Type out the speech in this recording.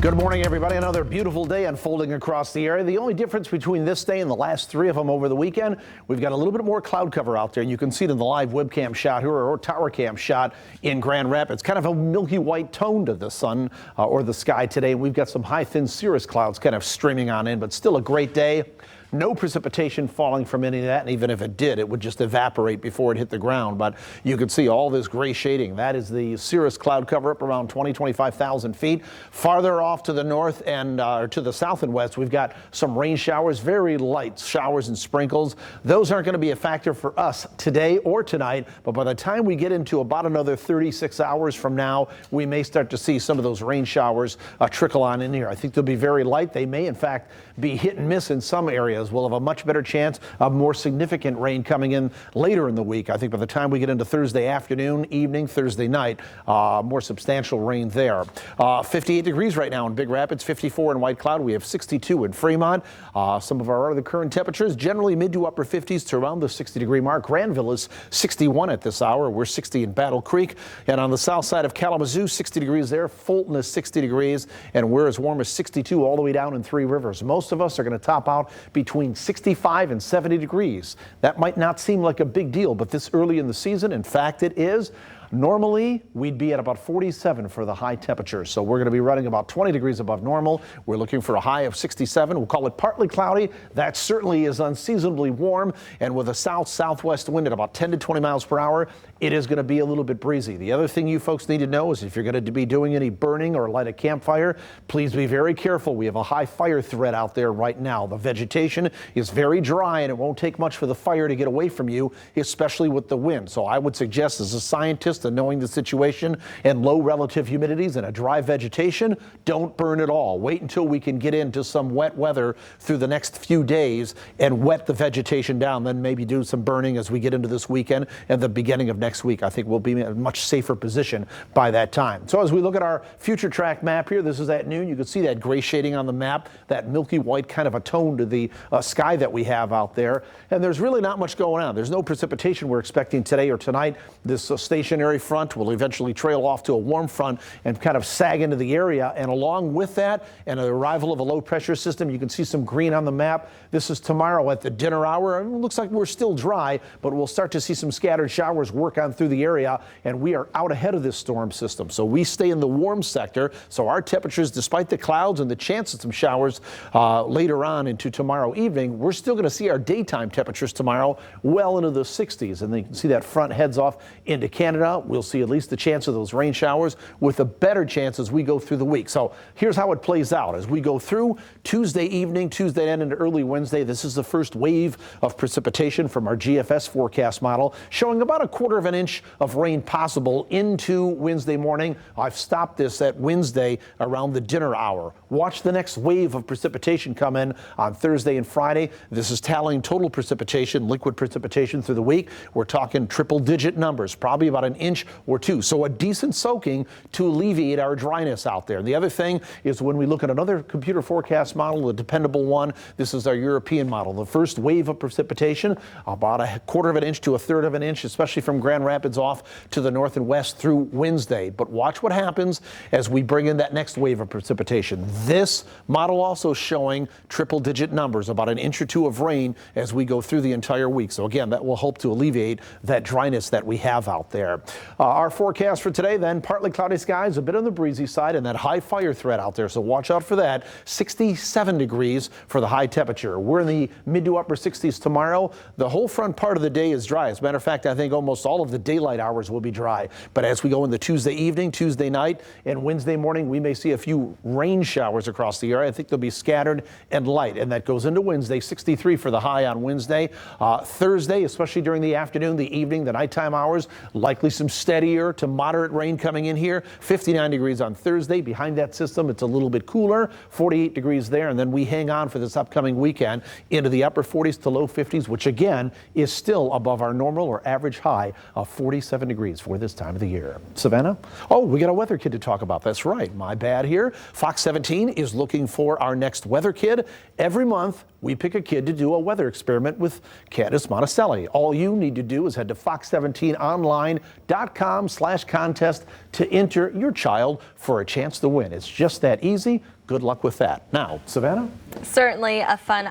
Good morning, everybody. Another beautiful day unfolding across the area. The only difference between this day and the last three of them over the weekend, we've got a little bit more cloud cover out there. And you can see it in the live webcam shot here or tower cam shot in Grand Rapids. Kind of a milky white tone to the sun or the sky today. We've got some high thin cirrus clouds kind of streaming on in, but still a great day. No precipitation falling from any of that, and even if it did, it would just evaporate before it hit the ground. But you can see all this gray shading. That is the cirrus cloud cover up around 25,000 feet. Farther off to the north and to the south and west, we've got some rain showers, very light showers and sprinkles. Those aren't going to be a factor for us today or tonight, but by the time we get into about another 36 hours from now, we may start to see some of those rain showers trickle on in here. I think they'll be very light. They may, in fact, be hit and miss in some areas. We'll have a much better chance of more significant rain coming in later in the week. I think by the time we get into Thursday afternoon, evening, Thursday night, more substantial rain there. 58 degrees right now in Big Rapids, 54 in White Cloud. We have 62 in Fremont. Some of our other current temperatures, generally mid to upper 50s to around the 60-degree mark. Granville is 61 at this hour. We're 60 in Battle Creek. And on the south side of Kalamazoo, 60 degrees there. Fulton is 60 degrees. And we're as warm as 62 all the way down in Three Rivers. Most of us are going to top out between 65 and 70 degrees. That might not seem like a big deal, but this early in the season, in fact, it is. Normally, we'd be at about 47 for the high temperature, so we're going to be running about 20 degrees above normal. We're looking for a high of 67. We'll call it partly cloudy. That certainly is unseasonably warm, and with a south-southwest wind at about 10 to 20 miles per hour, it is going to be a little bit breezy. The other thing you folks need to know is if you're going to be doing any burning or light a campfire, please be very careful. We have a high fire threat out there right now. The vegetation is very dry, and it won't take much for the fire to get away from you, especially with the wind. So I would suggest, as a scientist, and knowing the situation and low relative humidities and a dry vegetation, don't burn at all. Wait until we can get into some wet weather through the next few days and wet the vegetation down. Then maybe do some burning as we get into this weekend and the beginning of next week. I think we'll be in a much safer position by that time. So as we look at our future track map here, this is at noon. You can see that gray shading on the map, that milky white kind of a tone to the sky that we have out there. And there's really not much going on. There's no precipitation we're expecting today or tonight. This stationary front will eventually trail off to a warm front and kind of sag into the area. And along with that and the arrival of a low pressure system, you can see some green on the map. This is tomorrow at the dinner hour. It looks like we're still dry, but we'll start to see some scattered showers work on through the area. And we are out ahead of this storm system. So we stay in the warm sector. So our temperatures, despite the clouds and the chance of some showers later on into tomorrow evening, we're still going to see our daytime temperatures tomorrow well into the 60s. And then you can see that front heads off into Canada. We'll see at least the chance of those rain showers with a better chance as we go through the week. So here's how it plays out. As we go through Tuesday evening, Tuesday and into early Wednesday, this is the first wave of precipitation from our GFS forecast model, showing about a quarter of an inch of rain possible into Wednesday morning. I've stopped this at Wednesday around the dinner hour. Watch the next wave of precipitation come in on Thursday and Friday. This is tallying total precipitation, liquid precipitation through the week. We're talking triple-digit numbers, probably about an inch or two. So a decent soaking to alleviate our dryness out there. And the other thing is when we look at another computer forecast model, the dependable one, this is our European model. The first wave of precipitation, about a quarter of an inch to a third of an inch, especially from Grand Rapids off to the north and west through Wednesday. But watch what happens as we bring in that next wave of precipitation. This model also showing triple-digit numbers, about an inch or two of rain as we go through the entire week. So again, that will help to alleviate that dryness that we have out there. Our forecast for today then, partly cloudy skies, a bit on the breezy side, and that high fire threat out there. So watch out for that. 67 degrees for the high temperature. We're in the mid to upper 60s tomorrow. The whole front part of the day is dry. As a matter of fact, I think almost all of the daylight hours will be dry. But as we go into Tuesday evening, Tuesday night, and Wednesday morning, we may see a few rain showers across the area. I think they'll be scattered and light. And that goes into Wednesday, 63 for the high on Wednesday. Thursday, especially during the afternoon, the evening, the nighttime hours, likely some steadier to moderate rain coming in here. 59 degrees on Thursday. Behind that system, it's a little bit cooler, 48 degrees there. And then we hang on for this upcoming weekend into the upper 40s to low 50s, which again is still above our normal or average high of 47 degrees for this time of the year. Savannah? Oh, we got a weather kid to talk about. That's right. My bad here. Fox 17 is looking for our next weather kid. Every month, we pick a kid to do a weather experiment with Candace Monticelli. All you need to do is head to fox17online.com/contest to enter your child for a chance to win. It's just that easy. Good luck with that. Now, Savannah? Certainly a fun